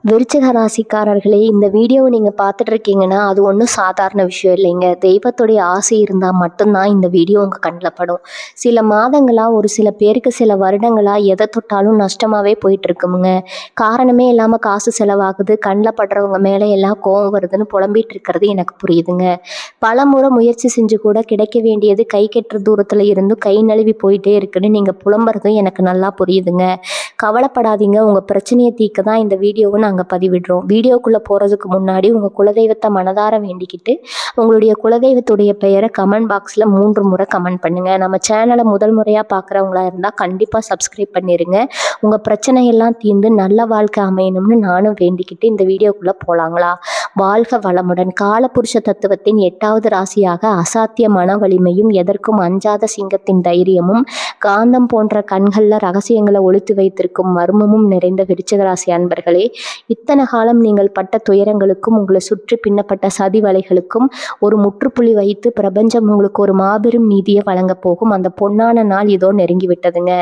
விருச்சிக ராசிக்காரர்களே, இந்த வீடியோவை நீங்கள் பார்த்துட்டு இருக்கீங்கன்னா அது ஒன்றும் சாதாரண விஷயம் இல்லைங்க. தெய்வத்துடைய ஆசை இருந்தால் மட்டும்தான் இந்த வீடியோ உங்கள் கண்ணில் படும். சில மாதங்களாக, ஒரு சில பேருக்கு சில வருடங்களாக எதை தொட்டாலும் நஷ்டமாகவே போயிட்டுருக்குமுங்க. காரணமே இல்லாமல் காசு செலவாகுது, கண்ணில் படுறவங்க மேலே எல்லாம் கோவம் வருதுன்னு புலம்பிகிட்டு இருக்கிறது எனக்கு புரியுதுங்க. பல முறை முயற்சி செஞ்சு கூட கிடைக்க வேண்டியது கை கெட்டுற தூரத்தில் இருந்தும் கை நழுவி போயிட்டே இருக்குன்னு நீங்கள் புலம்புறதும் எனக்கு நல்லா புரியுதுங்க. கவலைப்படாதீங்க, உங்கள் பிரச்சனையை தீர்க்க தான் இந்த வீடியோவை நாங்கள் பதிவிடுறோம். வீடியோக்குள்ளே போகிறதுக்கு முன்னாடி உங்கள் குலதெய்வத்தை மனதார வேண்டிக்கிட்டு உங்களுடைய குலதெய்வத்துடைய பெயரை கமெண்ட் பாக்ஸில் 3 முறை கமெண்ட் பண்ணுங்கள். நம்ம சேனலை முதல் முறையாக பார்க்குறவங்களா இருந்தால் கண்டிப்பாக சப்ஸ்கிரைப் பண்ணிடுங்க. உங்கள் பிரச்சனையெல்லாம் தீர்ந்து நல்ல வாழ்க்கை அமையணும்னு நானும் வேண்டிக்கிட்டு இந்த வீடியோக்குள்ளே போகலாங்களா? வாழ்க வளமுடன். காலபுருஷ தத்துவத்தின் 8வது ராசியாக அசாத்திய மன வலிமையும் எதற்கும் அஞ்சாத சிங்கத்தின் தைரியமும் காந்தம் போன்ற கண்களில் ரகசியங்களை ஒளித்து வைத்திருக்கும் மர்மமும் நிறைந்த விருச்சிக ராசி அன்பர்களே, இத்தனை காலம் நீங்கள் பட்ட துயரங்களுக்கும் உங்களை சுற்றி பின்னப்பட்ட சதி வலைகளுக்கும் ஒரு முற்றுப்புள்ளி வைத்து பிரபஞ்சம் உங்களுக்கு ஒரு மாபெரும் நீதியை வழங்க போகும் அந்த பொன்னான நாள் இதோ நெருங்கிவிட்டதுங்க.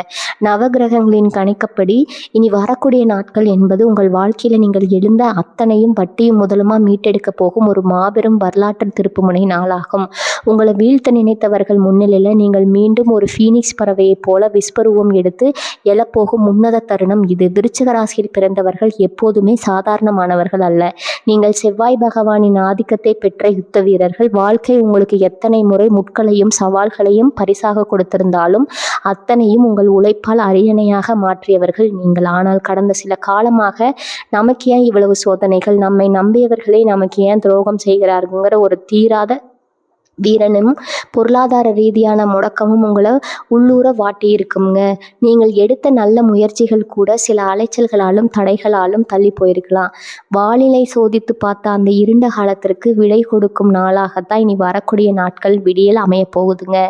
நவகிரகங்களின் கணிக்கப்படி இனி வரக்கூடிய நாட்கள் என்பது உங்கள் வாழ்க்கையில் நீங்கள் எழுந்த அத்தனையும் வட்டியும் முதலுமா மீட்டெடுக்க போகும் ஒரு மாபெரும் வரலாற்று திருப்புமுனை நாளாகும். உங்களை வீழ்த்த நினைத்தவர்கள் முன்னிலையில் நீங்கள் மீண்டும் ஒரு ஃபீனிக்ஸ் பறவையைப் போல விஸ்வரூபம் எடுத்து எழப்போகும் உன்னத தருணம் இது. விருச்சிக ராசியில் பிறந்தவர்கள் எப்போதுமே சாதாரணமானவர்கள் அல்ல. நீங்கள் செவ்வாய் பகவானின் ஆதிக்கத்தை பெற்ற யுத்த வீரர்கள். வாழ்க்கை உங்களுக்கு எத்தனை முறை முட்களையும் சவால்களையும் பரிசாக கொடுத்திருந்தாலும் அத்தனையும் உங்கள் உழைப்பால் அரியணையாக மாற்றியவர்கள் நீங்கள். ஆனால் கடந்த சில காலமாக நமக்கு ஏன் இவ்வளவு சோதனைகள், நம்மை நம்பியவர்களே நமக்கு ஏன் துரோகம் செய்கிறாருங்கிற ஒரு தீராத வீரனும் பொருளாதார ரீதியான முடக்கமும் உங்களை உள்ளூர வாட்டி இருக்குங்க. நீங்கள் எடுத்த நல்ல முயற்சிகள் கூட சில அலைச்சல்களாலும் தடைகளாலும் தள்ளி போயிருக்கலாம். வாளிலை சோதித்து பார்த்த அந்த இருண்ட காலத்திற்கு விடை கொடுக்கும் நாளாகத்தான் இனி வரக்கூடிய நாட்கள் விடியல் அமைய போகுதுங்க.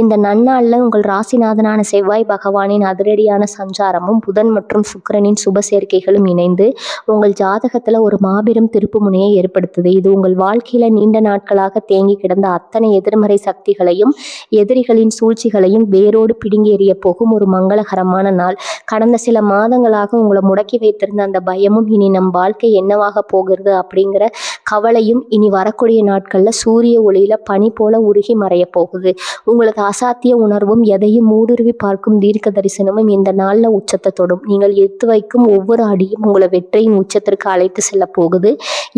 இந்த நன்னாளில் உங்கள் ராசிநாதனான செவ்வாய் பகவானின் அதிரடியான சஞ்சாரமும் புதன் மற்றும் சுக்கிரனின் சுப சேர்க்கைகளும் இணைந்து உங்கள் ஜாதகத்தில் ஒரு மாபெரும் திருப்பு முனையை ஏற்படுத்துது. இது உங்கள் வாழ்க்கையில் நீண்ட நாட்களாக தேங்கி கிடந்த அத்தனை எதிர்மறை சக்திகளையும் எதிரிகளின் சூழ்ச்சிகளையும் வேரோடு பிடுங்கி எறிய போகும் ஒரு மங்களகரமான நாள். கடந்த சில மாதங்களாக உங்களை முடக்கி வைத்திருந்த அந்த பயமும் இனி நம் வாழ்க்கை என்னவாக போகிறது அப்படிங்கிற கவலையும் இனி வரக்கூடிய நாட்களில் சூரிய ஒளியில பனி போல உருகி மறைய போகுது. உங்களது அசாத்திய உணர்வும் எதையும் ஊடுருவி பார்க்கும் தீர்க்க தரிசனமும் இந்த நாளில் உச்சத்தை தொடும். நீங்கள் எடுத்து வைக்கும் ஒவ்வொரு அடியும் உங்களை வெற்றியின் உச்சத்திற்கு அழைத்து செல்ல போகுது.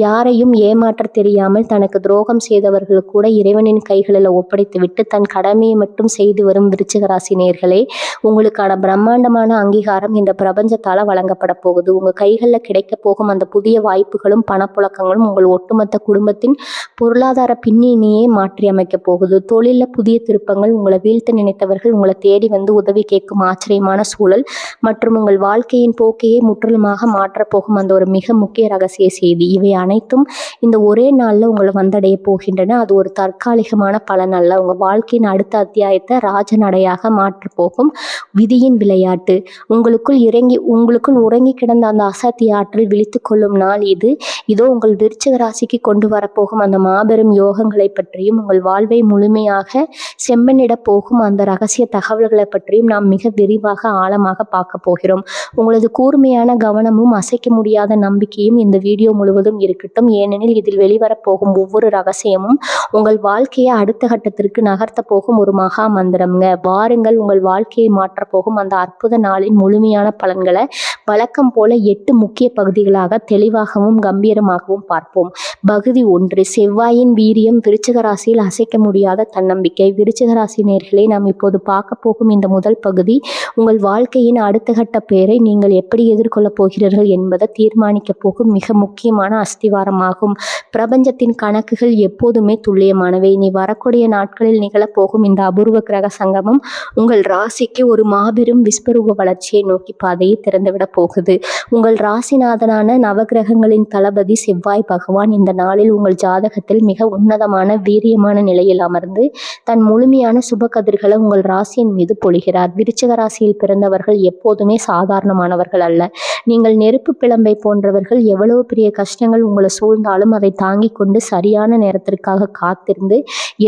யாரையும் ஏமாற்ற தெரியாமல் தனக்கு துரோகம் செய்தவர்கள் கூட இறைவனின் கைகளில் ஒப்படைத்துவிட்டு தன் கடமையை மட்டும் செய்து வரும் விருச்சிக ராசி நேயர்களே, உங்களுக்கான பிரம்மாண்டமான அங்கீகாரம் இந்த பிரபஞ்சத்தால் வழங்கப்பட போகுது. உங்கள் கைகளில் கிடைக்க போகும் அந்த புதிய வாய்ப்புகளும் பணப்புழக்கங்களும் உங்கள் ஒட்டுமொத்த குடும்பத்தின் பொருளாதார பின்னணியை மாற்றி அமைக்க போகுது. தொழிலில் புதிய திருப்பங்கள், உங்களை வீழ்த்த நினைத்தவர்கள் உங்களை தேடி வந்து உதவி கேட்கும் ஆச்சரியமான சூழல் மற்றும் உங்கள் வாழ்க்கையின் போக்கையே முற்றிலுமாக மாற்றப்போகும் அந்த ஒரு மிக முக்கிய ரகசிய செய்தி, இவை அனைத்தும் இந்த ஒரே நாளில் உங்களை வந்தடைய போகின்றன. அது ஒரு தற்காலிகமான பலன் அல்ல. உங்கள் வாழ்க்கையின் அடுத்த அத்தியாயத்தை ராஜநடையாக மாற்றப் போகும் விதியின் விளையாட்டு. உங்களுக்குள் உறங்கி கிடந்த அந்த அசத்திய ஆற்றல் விழித்து கொள்ளும் நாள் இது. இதோ உங்கள் விருச்சிக ராசிக்கு கொண்டு வரப்போகும் அந்த மாபெரும் யோகங்களை பற்றியும் உங்கள் வாழ்வை முழுமையாக செம்மனிட போகும் அந்த ரகசிய தகவல்களை பற்றியும் நாம் மிக விரிவாக ஆழமாக பார்க்க போகிறோம். உங்களது கூர்மையான கவனமும் அசைக்க முடியாத நம்பிக்கையும் இந்த வீடியோ முழுவதும் இருக்கட்டும். ஏனெனில் இதில் வெளிவரப்போகும் ஒவ்வொரு ரகசியமும் உங்கள் வாழ்க்கையை அடுத்த கட்டத்திற்கு நகர்த்த போகும் ஒரு மகா மந்திரம்ங்க. வாருங்கள், உங்கள் வாழ்க்கையை மாற்றப் போகும் அந்த அற்புத நாளின் முழுமையான பலன்களை வழக்கம் போல 8 முக்கிய பகுதிகளாக தெளிவாகவும் கம்பீரமாகவும் பார்ப்போம். பகுதி 1, செவ்வாயின் வீரியம். விருச்சிக ராசியில் அசைக்க முடியாத தன்னம்பிக்கை. விருச்சிக ராசி நேயர்களே, நாம் இப்போது பார்க்க போகும் இந்த முதல் பகுதி உங்கள் வாழ்க்கையின் அடுத்த கட்ட பெயரை நீங்கள் எப்படி எதிர்கொள்ளப் போகிறீர்கள் என்பதை தீர்மானிக்க போகும் மிக முக்கியமான அஸ்திவாரமாகும். பிரபஞ்சத்தின் கணக்குகள் எப்போதுமே துல்லியமானவை. இனி வரக்கூடிய நாட்களில் நிகழப்போகும் இந்த அபூர்வ கிரக சங்கமம் உங்கள் ராசிக்கு ஒரு மாபெரும் விஸ்வரூப வளர்ச்சியை நோக்கி பாதையை திறந்துவிட போகுது. உங்கள் ராசிநாதனான நவகிரகங்களின் தளபதி செவ்வாய் பகவான் இந்த நாளில் உங்கள் ஜாதகத்தில் மிக உன்னதமான வீரியமான நிலையில் அமர்ந்து தன் முழுமையான சுப கதிர்களை உங்கள் ராசியின் மீது பொழிகிறார். விருச்சிக ராசியில் பிறந்தவர்கள் எப்போதுமே சாதாரணமானவர்கள் அல்ல. நீங்கள் நெருப்பு பிளம்பை போன்றவர்கள். எவ்வளவு பெரிய கஷ்டங்கள் உங்களை சூழ்ந்தாலும் அதை தாங்கி கொண்டு சரியான நேரத்திற்காக காத்திருந்து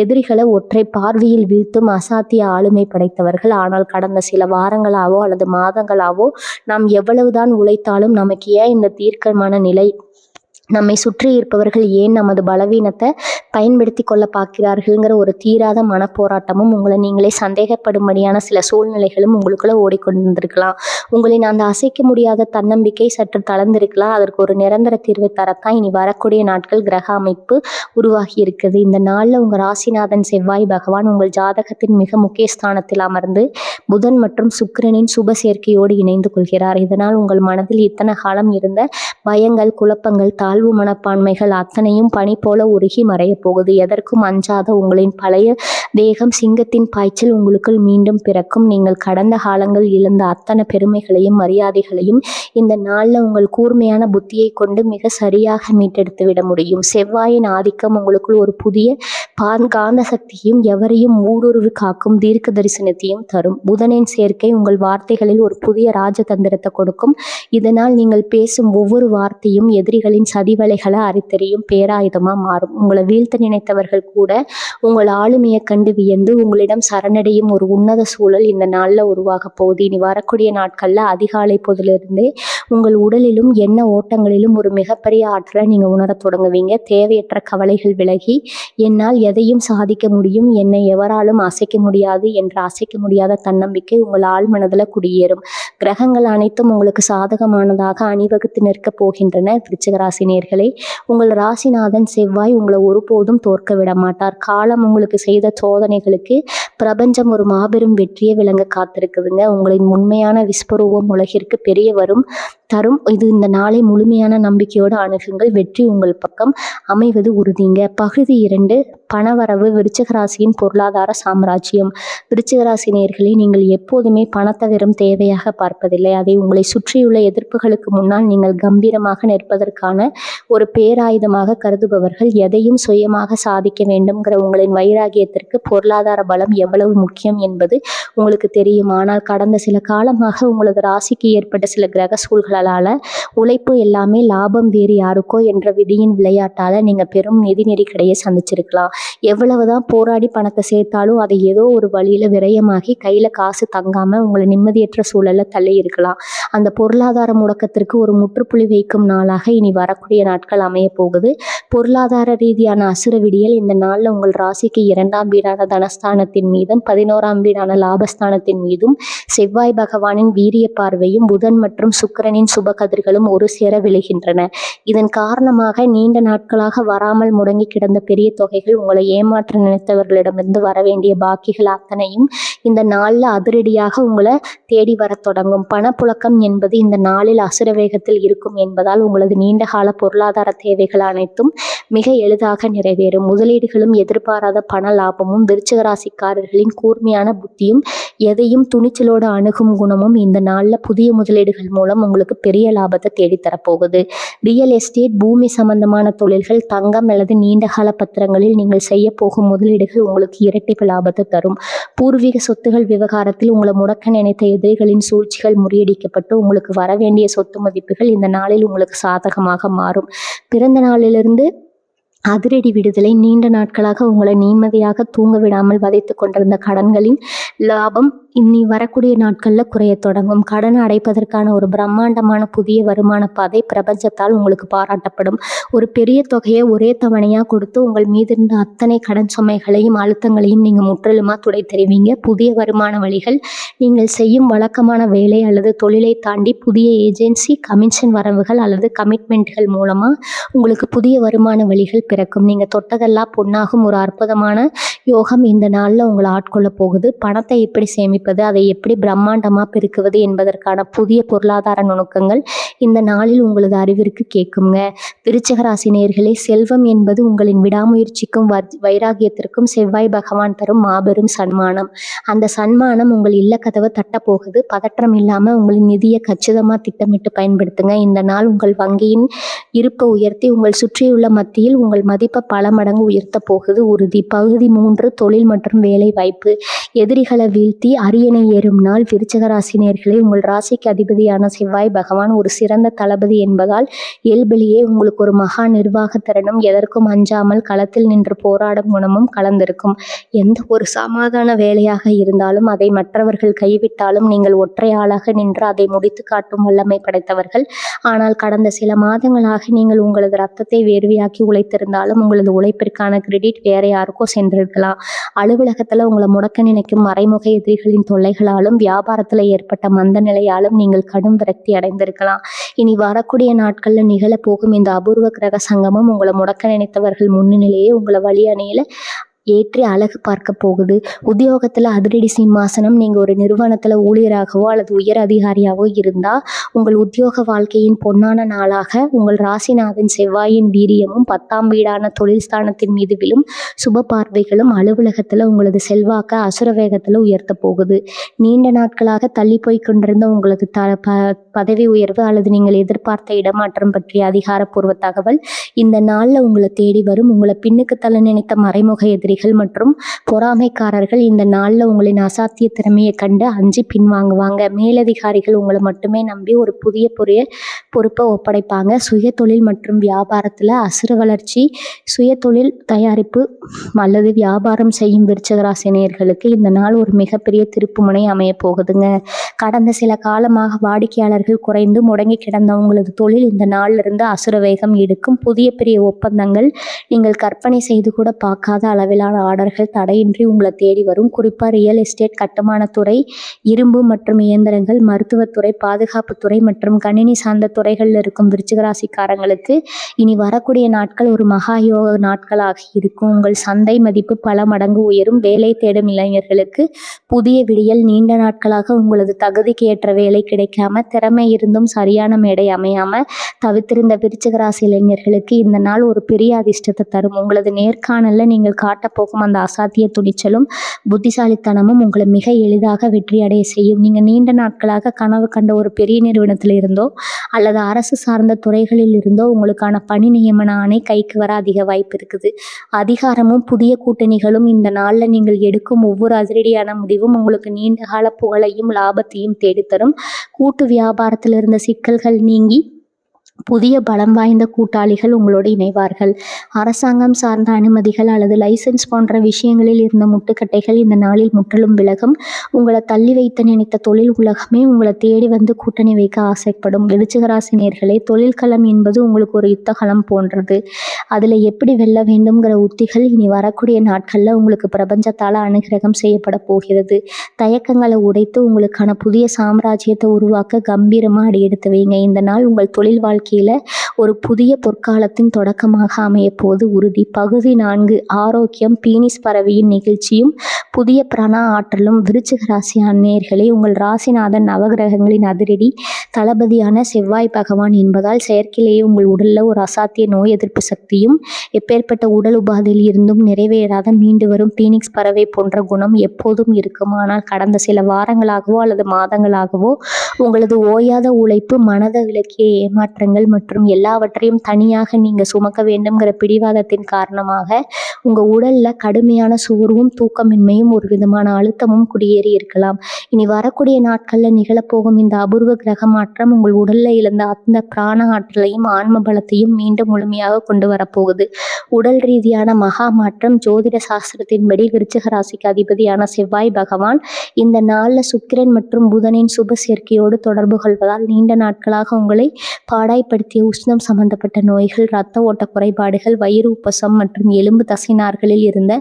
எதிரிகளை ஒற்றை பார்வையில் வீழ்த்தும் அசாத்திய ஆளுமை படைத்தவர்கள். ஆனால் கடந்த சில வாரங்களாவோ அல்லது மாதங்களாவோ நாம் எவ்வளவுதான் உழைத்தாலும் நமக்கு ஏன் இந்த தீர்க்கமான நிலை, நம்மை சுற்றி இருப்பவர்கள் ஏன் நமது பலவீனத்தை பயன்படுத்தி கொள்ள பார்க்கிறார்கள்ங்கிற ஒரு தீராத மனப்போராட்டமும் உங்களை நீங்களே சந்தேகப்படும்படியான சில சூழ்நிலைகளும் உங்களுக்குள்ள ஓடிக்கொண்டிருக்கலாம். உங்களின் அந்த அசைக்க முடியாத தன்னம்பிக்கை சற்று தளர்ந்திருக்கலாம். அதற்கு ஒரு நிரந்தர தீர்வை தரத்தான் இனி வரக்கூடிய நாட்கள் கிரக அமைப்பு உருவாகி இருக்குது. இந்த நாளில் உங்கள் ராசிநாதன் செவ்வாய் பகவான் உங்கள் ஜாதகத்தின் மிக முக்கிய ஸ்தானத்தில் அமர்ந்து புதன் மற்றும் சுக்கிரனின் சுப சேர்க்கையோடு இணைந்து கொள்கிறார். இதனால் உங்கள் மனதில் இத்தனை காலம் இருந்த பயங்கள், குழப்பங்கள், தாழ்வு மனப்பான்மைகள் அத்தனையும் பனி போல உருகி மறைய போகுது. எதற்கும் அஞ்சாத உங்களின் பழைய தேகம் சிங்கத்தின் பாய்ச்சல் உங்களுக்குள் மீண்டும் பிறக்கும். நீங்கள் கடந்த காலங்கள் இழந்த அத்தனை பெருமைகளையும் மரியாதைகளையும் இந்த நாளில் உங்கள் கூர்மையான புத்தியை கொண்டு மிக சரியாக மீட்டெடுத்து விட முடியும். செவ்வாயின் ஆதிக்கம் உங்களுக்குள் ஒரு புதிய காந்த சக்தியையும் எவரையும் ஊடுருவி காக்கும் தீர்க்க தரிசனத்தையும் தரும். புதனின் சேர்க்கை உங்கள் வார்த்தைகளில் ஒரு புதிய ராஜதந்திரத்தை கொடுக்கும். இதனால் நீங்கள் பேசும் ஒவ்வொரு வார்த்தையும் எதிரிகளின் சதிவலைகளை அரித்தெறியும் பேராயுதமா மாறும். உங்களை வீழ்த்த நினைத்தவர்கள் கூட உங்கள் ஆளுமையை கண்டு வியந்து உங்களிடம் சரணடையும் ஒரு உன்னத சூழல் இந்த நாளில் உருவாக போகுது. இனி வரக்கூடிய நாட்களில் அதிகாலை பொழுதிலிருந்தே உங்கள் உடலிலும் எண்ண ஓட்டங்களிலும் ஒரு மிகப்பெரிய ஆற்றலை நீங்கள் உணரத் தொடங்குவீங்க. தேவையற்ற கவலைகள் விலகி என்னால் எதையும் சாதிக்க முடியும், என்னை எவராலும் அசைக்க முடியாது என்ற அசைக்க முடியாத தன்னம்பிக்கை உங்கள் ஆழ்மனதில் குடியேறும். கிரகங்கள் அனைத்தும் உங்களுக்கு சாதகமானதாக அணிவகுத்து நிற்கப் போகின்றன. விருச்சிக ராசி நேயர்களே, உங்கள் ராசிநாதன் செவ்வாய் உங்களை ஒருபோதும் தோற்க விட மாட்டார். காலம் உங்களுக்கு செய்த சோதனைகளுக்கு பிரபஞ்சம் ஒரு மாபெரும் வெற்றியை விளங்க காத்திருக்குதுங்க. உங்களின் உண்மையான விஸ்வரூபம் உலகிற்கு பெரிய தரும். இது இந்த நாளை முழுமையான நம்பிக்கையோடு அணுகுங்கள். வெற்றி உங்கள் பக்கம் அமைவது உறுதிங்க. பகுதி 2, பணவரவு. விருச்சிக ராசியின் பொருளாதார சாம்ராஜ்யம். விருச்சிக ராசி நேயர்களே, நீங்கள் எப்போதுமே பணத்தை வெறும் தேவையாக பார்ப்பதில்லை. அதை உங்களை சுற்றியுள்ள எதிர்ப்புகளுக்கு முன்னால் நீங்கள் கம்பீரமாக நிற்பதற்கான ஒரு பேராயுதமாக கருதுபவர்கள். எதையும் சுயமாக சாதிக்க வேண்டும்ங்கிற உங்களின் வைராகியத்திற்கு பொருளாதார பலம் எவ்வளவு முக்கியம் என்பது உங்களுக்கு தெரியும். ஆனால் கடந்த சில காலமாக உங்களது ராசிக்கு ஏற்பட்ட சில கிரக சூழ்களால் உழைப்பு எல்லாமே லாபம் வேறு யாருக்கோ என்ற விதியின் விளையாட்டால நீங்க பெரும் நிதி நெருக்கடியை சந்திச்சிருக்கலாம். எவ்வளவுதான் போராடி பணத்தை சேர்த்தாலும் அதை ஏதோ ஒரு வழியில விரயமாகி கையில காசு தங்காம உங்களை நிம்மதியற்ற சூழல்ல தள்ளி இருக்கலாம். அந்த பொருளாதார முடக்கத்திற்கு ஒரு முற்றுப்புள்ளி வைக்கும் நாளாக இனி வரக்கூடிய நாட்கள் அமைய போகுது. பொருளாதார ரீதியான அசுர விடியல் இந்த நாளில் உங்கள் ராசிக்கு 2ஆம் வீடான தனஸ்தானத்தின் மீதும் 11ஆம் வீடான லாபஸ்தானத்தின் மீதும் செவ்வாய் பகவானின் வீரிய பார்வையும் புதன் மற்றும் சுக்கிரனின் சுப கதிர்களும் ஒரு சேர விழுகின்றன. இதன் காரணமாக நீண்ட நாட்களாக வராமல் முடங்கி கிடந்த பெரிய தொகைகள், உங்களை ஏமாற்ற நினைத்தவர்களிடமிருந்து வர வேண்டிய பாக்கிகள் அத்தனையும் இந்த நாளில் அதிரடியாக உங்களை தேடி வர தொடங்கும். பணப்புழக்கம் என்பது இந்த நாளில் அசுர வேகத்தில் இருக்கும் என்பதால் உங்களது நீண்டகால பொருளாதார தேவைகள் அனைத்தும் மிக எளிதாக நிறைவேறும். முதலீடுகளும் எதிர்பாராத பண லாபமும் விருச்சிக ராசிக்காரர்களின் கூர்மையான புத்தியும் எதையும் துணிச்சலோடு அணுகும் குணமும் இந்த நாளில் புதிய முதலீடுகள் மூலம் உங்களுக்கு பெரிய லாபத்தை தேடித்தரப்போகுது. ரியல் எஸ்டேட், பூமி சம்பந்தமான தொழில்கள், தங்கம் அல்லது நீண்டகால பத்திரங்களில் நீங்கள் செய்ய போகும் முதலீடுகள் உங்களுக்கு இரட்டிப்பு லாபத்தை தரும். பூர்வீக சொத்துகள் விவகாரத்தில் உங்களை முடக்க நினைத்த எதிரிகளின் சூழ்ச்சிகள் முறியடிக்கப்பட்டு உங்களுக்கு வர வேண்டிய சொத்து மதிப்புகள் இந்த நாளில் உங்களுக்கு சாதகமாக மாறும். பிறந்த நாளிலிருந்து அதிரடி விடுதலை. நீண்ட நாட்களாக உங்களை நிம்மதியாக தூங்க விடாமல் வதைத்து கொண்டிருந்த கடன்களின் லாபம் இனி வரக்கூடிய நாட்களில் குறைய தொடங்கும். கடனை அடைப்பதற்கான ஒரு பிரம்மாண்டமான புதிய வருமான பாதை பிரபஞ்சத்தால் உங்களுக்கு பாராட்டப்படும். ஒரு பெரிய தொகையை ஒரே தவணையாக கொடுத்து உங்கள் மீது இருந்த அத்தனை கடன் சுமைகளையும் அழுத்தங்களையும் நீங்கள் முற்றிலுமாக துடை தெரிவிங்க. புதிய வருமான வழிகள். நீங்கள் செய்யும் வழக்கமான வேலை அல்லது தொழிலை தாண்டி புதிய ஏஜென்சி, கமிஷன் வரவுகள் அல்லது கமிட்மெண்ட்கள் மூலமாக உங்களுக்கு புதிய வருமான வழிகள் பிறக்கும். நீங்கள் தொட்டதெல்லாம் பொன்னாகும் ஒரு அற்புதமான யோகம் இந்த நாளில் உங்களை ஆட்கொள்ள போகுது. பணத்தை எப்படி சேமிப்பது, அதை எப்படி பிரம்மாண்டமாக பெருக்குவது என்பதற்கான புதிய பொருளாதார நுணுக்கங்கள் இந்த நாளில் உங்களது அறிவிற்கு கேட்குங்க. விருச்சிக ராசி நேயர்களே, செல்வம் என்பது உங்களின் விடாமுயற்சிக்கும் வைராகியத்திற்கும் செவ்வாய் பகவான் தரும் மாபெரும் சன்மானம். அந்த சன்மானம் உங்கள் இல்லக்கதவை தட்டப்போகுது. பதற்றம் இல்லாமல் உங்களின் நிதியை கச்சிதமாக திட்டமிட்டு பயன்படுத்துங்க. இந்த நாள் உங்கள் வங்கியின் இருப்பை உயர்த்தி உங்கள் சுற்றியுள்ள மத்தியில் உங்கள் மதிப்பை பல மடங்கு உயர்த்த போகுது உறுதி. பகுதி 3, தொழில் மற்றும் வேலை வாய்ப்பு. எதிரிகளை வீழ்த்தி அரியணை ஏறும் நாள். விருச்சிக ராசி நேயர்களே, உங்கள் ராசிக்கு அதிபதியான செவ்வாய் பகவான் ஒரு சிறந்த தளபதி என்பதால் இயல்பிலேயே உங்களுக்கு ஒரு மகா நிர்வாக திறனும் எதற்கும் அஞ்சாமல் களத்தில் நின்று போராடும் குணமும் கலந்திருக்கும். எந்த ஒரு சமாதான வேலையாக இருந்தாலும் அதை மற்றவர்கள் கைவிட்டாலும் நீங்கள் ஒற்றை ஆளாக நின்று அதை முடித்து காட்டும் வல்லமை படைத்தவர்கள். ஆனால் கடந்த சில மாதங்களாக நீங்கள் உங்களது ரத்தத்தை வேர்வையாக்கி உழைத்திருந்தாலும் உங்களது உழைப்பிற்கான கிரெடிட் வேற யாருக்கோ சென்றிருக்கலாம். அலுவலகத்துல உங்களை முடக்க நினைக்கும் மறைமுக எதிரிகளின் தொல்லைகளாலும் வியாபாரத்துல ஏற்பட்ட மந்த நிலையாலும் நீங்கள் கடும் விரக்தி அடைந்திருக்கலாம். இனி வரக்கூடிய நாட்கள்ல நிகழப்போகும் இந்த அபூர்வ கிரக சங்கமம் உங்களை முடக்க நினைத்தவர்கள் முன்னிலையே உங்களை வழி அணியில ஏற்றி அழகு பார்க்க போகுது. உத்தியோகத்துல அதிரடி சிம்மாசனம். நீங்க ஒரு நிறுவனத்துல ஊழியராகவோ அல்லது உயர் அதிகாரியாவோ இருந்தா உங்கள் உத்தியோக வாழ்க்கையின் பொன்னான நாளாக உங்கள் ராசிநாதன் செவ்வாயின் வீரியமும் 10ஆம் வீடான தொழில் ஸ்தானத்தின் மீது விழும் சுப பார்வைகளும் அலுவலகத்துல உங்களது செல்வாக்க அசுர வேகத்துல உயர்த்த போகுது. நீண்ட நாட்களாக தள்ளி போய் கொண்டிருந்த உங்களது பதவி உயர்வு அல்லது நீங்கள் எதிர்பார்த்த இடமாற்றம் பற்றிய அதிகாரப்பூர்வ தகவல் இந்த நாள்ல உங்களை தேடி வரும். உங்களை பின்னுக்கு தள்ள நினைத்த மறைமுக எதிரிகள் மற்றும் பொறாமைக்காரர்கள் இந்த நாள்ல உங்களின் அசாத்திய திறமையை கண்டு அஞ்சி பின்வாங்குவாங்க. மேலதிகாரிகள் உங்களை மட்டுமே நம்பி ஒரு புதிய பொறுப்பை ஒப்படைப்பாங்க. சுய தொழில் மற்றும் வியாபாரத்துல அசுர வளர்ச்சி. சுய தொழில் தயாரிப்பு அல்லது வியாபாரம் செய்யும் விருச்சிக ராசி நேயர்களுக்கு இந்த நாள் ஒரு மிகப்பெரிய திருப்புமுனை அமைய போகுதுங்க. கடந்த சில காலமாக வாடிக்கையாளர்கள் குறைந்து முடங்கி கிடந்த உங்களது தொழில் இந்த நாள்ல இருந்து அசுர வேகம் எடுக்கும். புதிய பெரிய ஒப்பந்தங்கள், நீங்கள் கற்பனை செய்து கூட பார்க்காத அளவிலான ஆர்டர்கள் தடையின்றி உங்களை தேடி வரும். குறிப்பா ரியல் எஸ்டேட், கட்டுமானத்துறை, இரும்பு மற்றும் இயந்திரங்கள், மருத்துவத்துறை, பாதுகாப்புத்துறை மற்றும் கணினி சார்ந்த துறைகளில் இருக்கும் விருச்சிக ராசிக்காரங்களுக்கு இனி வரக்கூடிய நாட்கள் ஒரு மகா யோக நாட்களாக இருக்கும். உங்கள் சந்தை மதிப்பு பல மடங்கு உயரும். வேலை தேடும் இளைஞர்களுக்கு புதிய விடியல். நீண்ட நாட்களாக உங்களது தகுதிக்கு ஏற்ற வேலை கிடைக்காம, திறமை இருந்தும் சரியான மேடை அமையாம தவித்திருந்த விருச்சிக ராசி இளைஞர்களுக்கு இந்த நாள் ஒரு பெரிய அதிர்ஷ்டத்தை தரும். உங்களது நேர்காணல்ல நீங்கள் காட்டப்போகும் அந்த அசாத்திய துணிச்சலும் புத்திசாலித்தனமும் உங்களை மிக எளிதாக வெற்றி அடைய செய்யும். நீங்க நீண்ட நாட்களாக கனவு கண்ட ஒரு பெரிய நிறுவனத்தில் இருந்தோ அல்லது அரசு சார்ந்த துறைகளில் இருந்தோ உங்களுக்கான பணி நியமன ஆணை கைக்கு வர அதிக வாய்ப்பு இருக்குது. அதிகாரமும் புதிய கூட்டணிகளும் இந்த நாள்ல நீங்கள் எடுக்கும் ஒவ்வொரு அதிரடியான முடிவும் உங்களுக்கு நீண்ட கால புகழையும் லாபத்தையும் தேடித்தரும். கூட்டு வியாபாரத்தில் இருந்த சிக்கல்கள் நீங்கி புதிய பலம் வாய்ந்த கூட்டாளிகள் உங்களோடு இணைவார்கள். அரசாங்கம் சார்ந்த அனுமதிகள் அல்லது லைசன்ஸ் போன்ற விஷயங்களில் இருந்த முட்டுக்கட்டைகள் இந்த நாளில் முற்றிலும் விலகும். உங்களை தள்ளி வைத்து நினைத்த தொழில் உலகமே உங்களை தேடி வந்து கூட்டணி வைக்க ஆசைப்படும். விருச்சிக ராசி நேயர்களே, தொழில்களம் என்பது உங்களுக்கு ஒரு யுத்தகலம் போன்றது. அதுல எப்படி வெல்ல வேண்டும்ங்கிற உத்திகள் இனி வரக்கூடிய நாட்கள்ல உங்களுக்கு பிரபஞ்சத்தால அனுகிரகம் செய்யப்பட போகிறது. தயக்கங்களை உடைத்து உங்களுக்கான புதிய சாம்ராஜ்யத்தை உருவாக்க கம்பீரமா அடியெடுத்து வைங்க. இந்த நாள் உங்கள் தொழில் வாழ்க்கை ஒரு புதிய பொற்காலத்தின் தொடக்கமாக அமைய போது உறுதி. பகுதி 4 ஆரோக்கியம். பீனிஸ் பறவையின் நிகழ்ச்சியும் புதிய பிராண ஆற்றலும். விருச்சிக ராசி நேயர்களே, உங்கள் ராசிநாதன் நவகிரகங்களின் அதிரடி தளபதியான செவ்வாய் பகவான் என்பதால் செயற்கையிலேயே உங்கள் உடல்ல ஒரு அசாத்திய நோய் எதிர்ப்பு சக்தியும் எப்பேற்பட்ட உடல் உபாதையில் இருந்தும் நிறைவேறாத மீண்டு வரும் பீனிக்ஸ் பறவை போன்ற குணம் எப்போதும் இருக்கும். ஆனால் கடந்த சில வாரங்களாகவோ அல்லது மாதங்களாகவோ உங்களது ஓயாத உழைப்பு, மனத விலக்கிய ஏமாற்றங்கள் மற்றும் எல்லாவற்றையும் தனியாக நீங்க சுமக்க வேண்டும்ங்கிற பிடிவாதத்தின் காரணமாக உங்க உடல்ல கடுமையான சோர்வும் தூக்கமின்மையும் ஒரு விதமான அழுத்தமும் குடியேறி இருக்கலாம். இனி வரக்கூடிய நாட்கள்ல நிகழப்போகும் இந்த அபூர்வ கிரக மாற்றம் உங்கள் உடல்ல இழந்த அந்த பிராண ஆற்றலையும் ஆன்ம பலத்தையும் மீண்டும் முழுமையாக கொண்டு வரப்போகுது. உடல் ரீதியான மகா மாற்றம். ஜோதிட சாஸ்திரத்தின்படி விருச்சிக ராசிக்கு அதிபதியான செவ்வாய் பகவான் இந்த நாள்ல சுக்கிரன் மற்றும் புதனின் சுப சேர்க்கையோடு தொடர்பு கொள்வதால் நீண்ட நாட்களாக உங்களை பாடாய்படுத்திய உஷ்ணம் சம்பந்தப்பட்ட நோய்கள், இரத்த ஓட்ட குறைபாடுகள், வயிறு உப்பசம் மற்றும் எலும்பு தசைநார்களில் இருந்த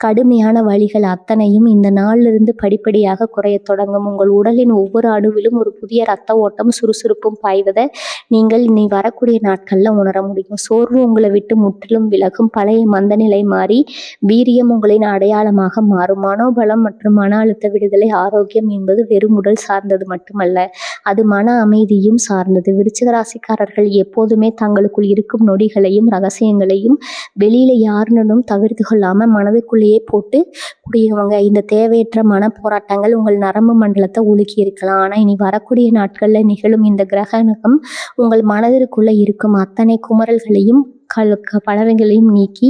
கடுமையான வலிகள் அத்தனையும் இந்த நாளிலிருந்து படிப்படியாக குறைய தொடங்கும். உங்கள் உடலின் ஒவ்வொரு அணுவிலும் ஒரு புதிய இரத்த ஓட்டம், சுறுசுறுப்பும் பாய்வதை நீங்கள் இனி வரக்கூடிய நாட்கள்ல உணர முடியும். சோர்வு உங்களை விட்டு முற்றிலும் விலகும். பழைய மந்த நிலை மாறி வீரியம் உங்களின் அடையாளமாக மாறும். மனோபலம் மற்றும் மன அழுத்த விடுதலை. ஆரோக்கியம் என்பது வெறும் உடல் சார்ந்தது மட்டுமல்ல, அது மன அமைதியும் சார்ந்தது. விருச்சிக ராசிக்காரர்கள் எப்போதுமே தங்களுக்குள் இருக்கும் நொடிகளையும் ரகசியங்களையும் வெளியில யாருடனும் தவிர்த்து கொள்ளாம மனதுக்குள்ளேயே போட்டு கூடியவங்க. இந்த தேவையற்ற மன போராட்டங்கள் உங்கள் நரம்பு மண்டலத்தை உலுக்கி இருக்கலாம். ஆனா இனி வரக்கூடிய நாட்கள்ல நிகழும் இந்த கிரகணம் உங்கள் மனதிற்குள்ள இருக்கும் அத்தனை குமரல்களையும் பலவைகளையும் நீக்கி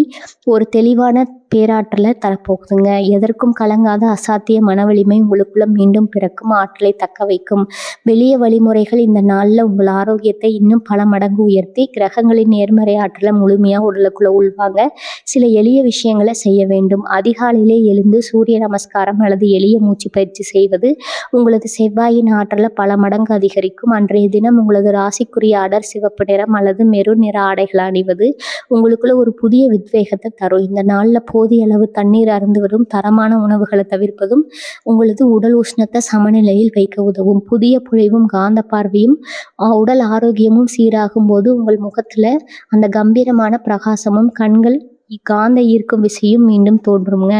ஒரு தெளிவான பேராற்றலை தரப்போகுதுங்க. எதற்கும் கலங்காத அசாத்திய மனவலிமை உங்களுக்குள்ள மீண்டும் பிறக்கும், ஆற்றலை தக்க வைக்கும். வெளிய வழிமுறைகள் இந்த நாளில் உங்கள் ஆரோக்கியத்தை இன்னும் பல மடங்கு உயர்த்தி கிரகங்களின் நேர்மறை ஆற்றலை முழுமையாக உடலுக்குள்ள உள்வாங்க சில எளிய விஷயங்களை செய்ய வேண்டும். அதிகாலையிலே எழுந்து சூரிய நமஸ்காரம் அல்லது எளிய மூச்சு பயிற்சி செய்வது உங்களது செவ்வாயின் ஆற்றலை பல மடங்கு அதிகரிக்கும். அன்றைய தினம் உங்களது ராசிக்குரிய அடர் சிவப்பு நிறம் அல்லது மெரூன் நிற ஆடைகளை அணிவது உங்களுக்குள்ள ஒரு புதிய உத்வேகத்தை தரும். இந்த நாளில் போதிய அளவு தண்ணீர் அருந்துவதும் தரமான உணவுகளை தவிர்ப்பதும் உங்களது உடல் உஷ்ணத்தை சமநிலையில் வைக்க உதவும். புதிய பொழிவும் காந்த பார்வையும் உடல் ஆரோக்கியமும் சீராகும் போது உங்கள் முகத்துல அந்த கம்பீரமான பிரகாசமும் கண்கள் காந்த ஈர்க்கும் விசையும் மீண்டும் தோன்றுங்க.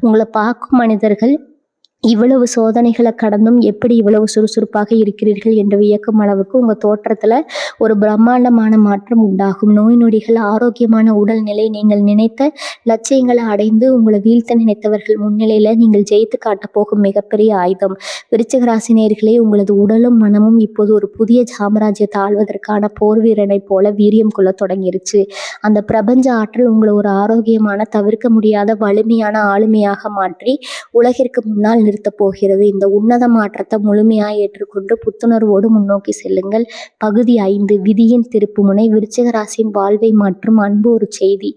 உங்களை பார்க்கும் மனிதர்கள் இவ்வளவு சோதனைகளை கடந்தும் எப்படி இவ்வளவு சுறுசுறுப்பாக இருக்கிறீர்கள் என்று வியக்கும் அளவுக்கு உங்கள் தோற்றத்தில் ஒரு பிரம்மாண்டமான மாற்றம் உண்டாகும். நோய் நொடிகள், ஆரோக்கியமான உடல்நிலை, நீங்கள் நினைத்த லட்சியங்களை அடைந்து உங்களை வீழ்த்த நினைத்தவர்கள் முன்னிலையில் நீங்கள் ஜெயித்து காட்டப் போகும் மிகப்பெரிய ஆயுதம். விருச்சிக ராசி நேயர்களே, உங்களது உடலும் மனமும் இப்போது ஒரு புதிய சாம்ராஜ்யத்தை ஆள்வதற்கான போர் வீரனை போல வீரியம் கொள்ள தொடங்கிருச்சு. அந்த பிரபஞ்ச ஆற்றல் உங்களை ஒரு ஆரோக்கியமான, தவிர்க்க முடியாத, வலிமையான ஆளுமையாக மாற்றி உலகிற்கு முன்னால் நிறுத்தப் போகிறது. இந்த உன்னத மாற்றத்தை முழுமையாக ஏற்றுக்கொண்டு புத்துணர்வோடு முன்னோக்கி செல்லுங்கள். பகுதி 5, விதியின் திருப்புமுனை. விருச்சிக ராசியின் வாழ்வை மற்றும் அன்பு ஒரு செய்தி.